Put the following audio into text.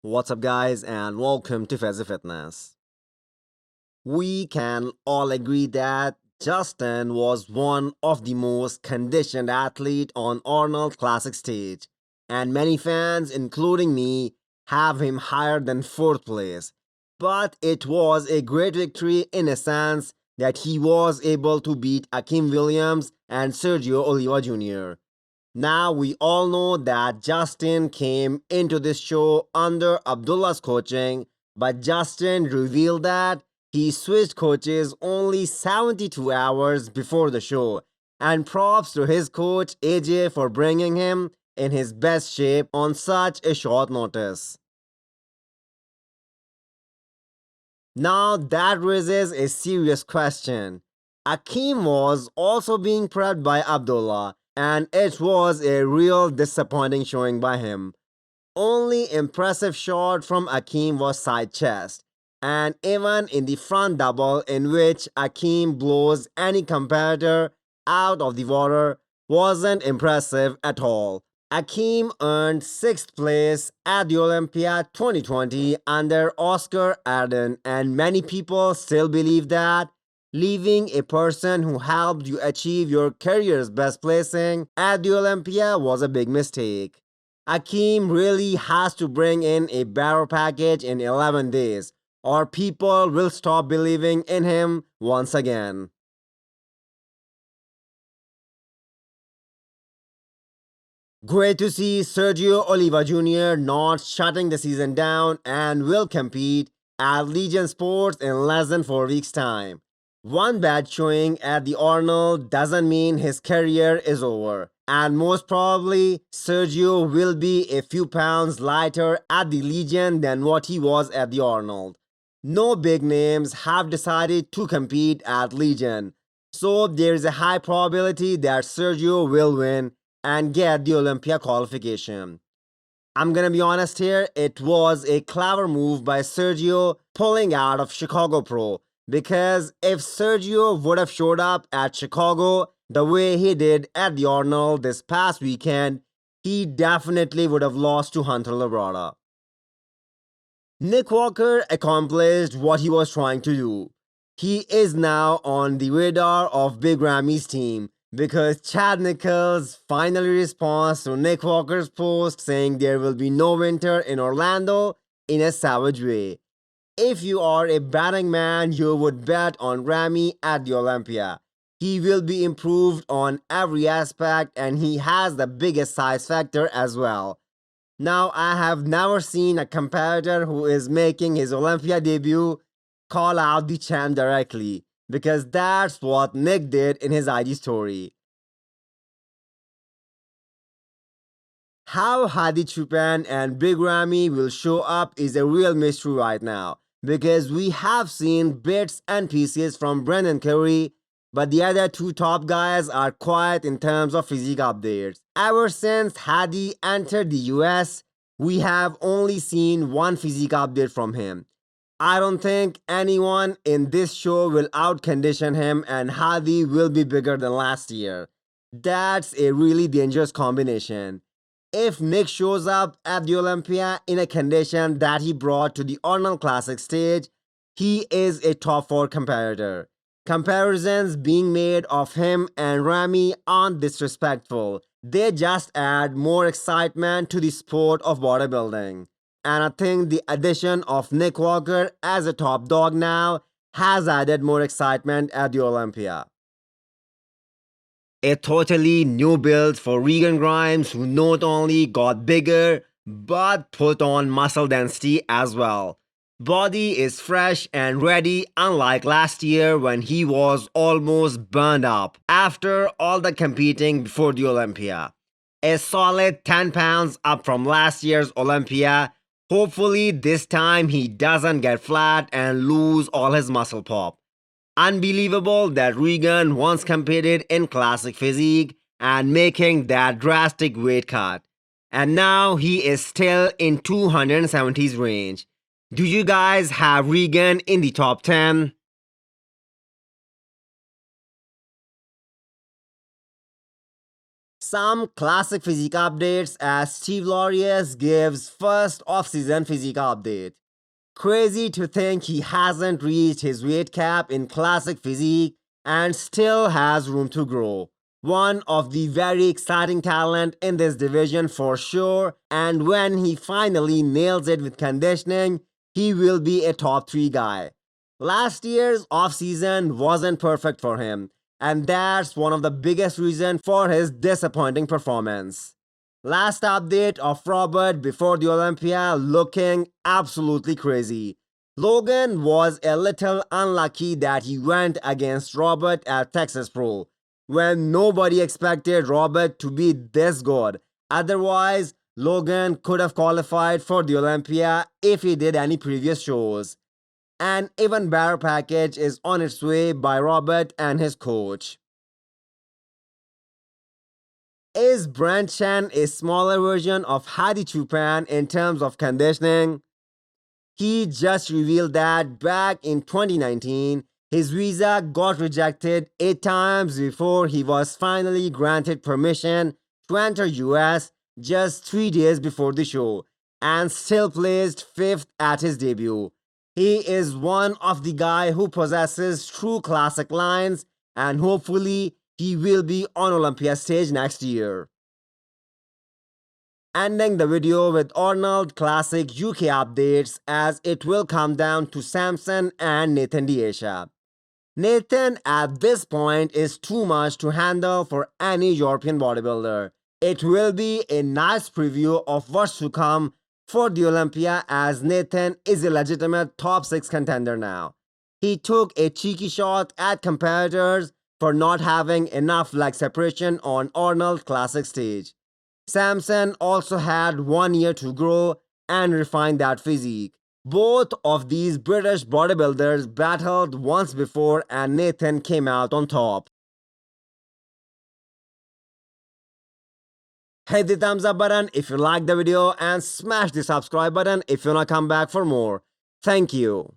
What's up, guys, and welcome to Fazi Fitness. We can all agree that Justin was one of the most conditioned athlete on Arnold Classic stage, and many fans, including me, have him higher than fourth place. But it was a great victory in a sense that he was able to beat Akim Williams and Sergio Oliva Jr. Now we all know that Justin came into this show under Abdullah's coaching, but Justin revealed that he switched coaches only 72 hours before the show. And props to his coach AJ for bringing him in his best shape on such a short notice. Now that raises a serious question. Akeem was also being prepped by Abdullah, and it was a real disappointing showing by him. Only impressive shot from Akeem was side chest, and even in the front double in which Akeem blows any competitor out of the water wasn't impressive at all. Akeem earned 6th place at the Olympia 2020 under Oscar Arden, and many people still believe that leaving a person who helped you achieve your career's best placing at the Olympia was a big mistake. Akeem really has to bring in a better package in 11 days, or people will stop believing in him once again. Great to see Sergio Oliva Jr. not shutting the season down and will compete at Legion Sports in less than 4 weeks' time. One bad showing at the Arnold doesn't mean his career is over, and most probably Sergio will be a few pounds lighter at the Legion than what he was at the Arnold. No big names have decided to compete at Legion, so there is a high probability that Sergio will win and get the Olympia qualification. I'm gonna be honest here, it was a clever move by Sergio pulling out of Chicago Pro, because if Sergio would have showed up at Chicago the way he did at the Arnold this past weekend, he definitely would have lost to Hunter Labrada. Nick Walker accomplished what he was trying to do. He is now on the radar of Big Ramy's team, because Chad Nichols finally responds to Nick Walker's post saying there will be no winter in Orlando in a savage way. If you are a betting man, you would bet on Ramy at the Olympia. He will be improved on every aspect and he has the biggest size factor as well. Now, I have never seen a competitor who is making his Olympia debut call out the champ directly, because that's what Nick did in his IG story. How Hadi Choopan and Big Ramy will show up is a real mystery right now, because we have seen bits and pieces from Brendan Curry, but the other two top guys are quiet in terms of physique updates. Ever since Hadi entered the US, we have only seen one physique update from him. I don't think anyone in this show will outcondition him, and Hadi will be bigger than last year. That's a really dangerous combination. If Nick shows up at the Olympia in a condition that he brought to the Arnold Classic stage, he is a top 4 competitor. Comparisons being made of him and Ramy aren't disrespectful. They just add more excitement to the sport of bodybuilding. And I think the addition of Nick Walker as a top dog now has added more excitement at the Olympia. A totally new build for Regan Grimes, who not only got bigger but put on muscle density as well. Body is fresh and ready, unlike last year when he was almost burned up after all the competing before the Olympia. A solid 10 pounds up from last year's Olympia. Hopefully this time he doesn't get flat and lose all his muscle pop. Unbelievable that Regan once competed in classic physique and making that drastic weight cut. And now he is still in 270s range. Do you guys have Regan in the top 10? Some classic physique updates as Steve Laureus gives first off-season physique update. Crazy to think he hasn't reached his weight cap in classic physique and still has room to grow. One of the very exciting talent in this division for sure, and when he finally nails it with conditioning, he will be a top 3 guy. Last year's off-season wasn't perfect for him, and that's one of the biggest reasons for his disappointing performance. Last update of Robert before the Olympia looking absolutely crazy. Logan was a little unlucky that he went against Robert at Texas Pro, when nobody expected Robert to be this good. Otherwise, Logan could have qualified for the Olympia if he did any previous shows. An even better package is on its way by Robert and his coach. Is Chen a smaller version of Hadi Choopan in terms of conditioning? He just revealed that back in 2019, his visa got rejected 8 times before he was finally granted permission to enter US just 3 days before the show, and still placed 5th at his debut. He is one of the guy who possesses true classic lines, and hopefully he will be on Olympia stage next year. Ending the video with Arnold Classic UK updates, as it will come down to Samson and Nathan Asha. Nathan at this point is too much to handle for any European bodybuilder. It will be a nice preview of what's to come for the Olympia, as Nathan is a legitimate top 6 contender now. He took a cheeky shot at competitors for not having enough leg separation on Arnold Classic stage. Samson also had 1 year to grow and refine that physique. Both of these British bodybuilders battled once before and Nathan came out on top. Hit the thumbs up button if you liked the video and smash the subscribe button if you wanna come back for more. Thank you.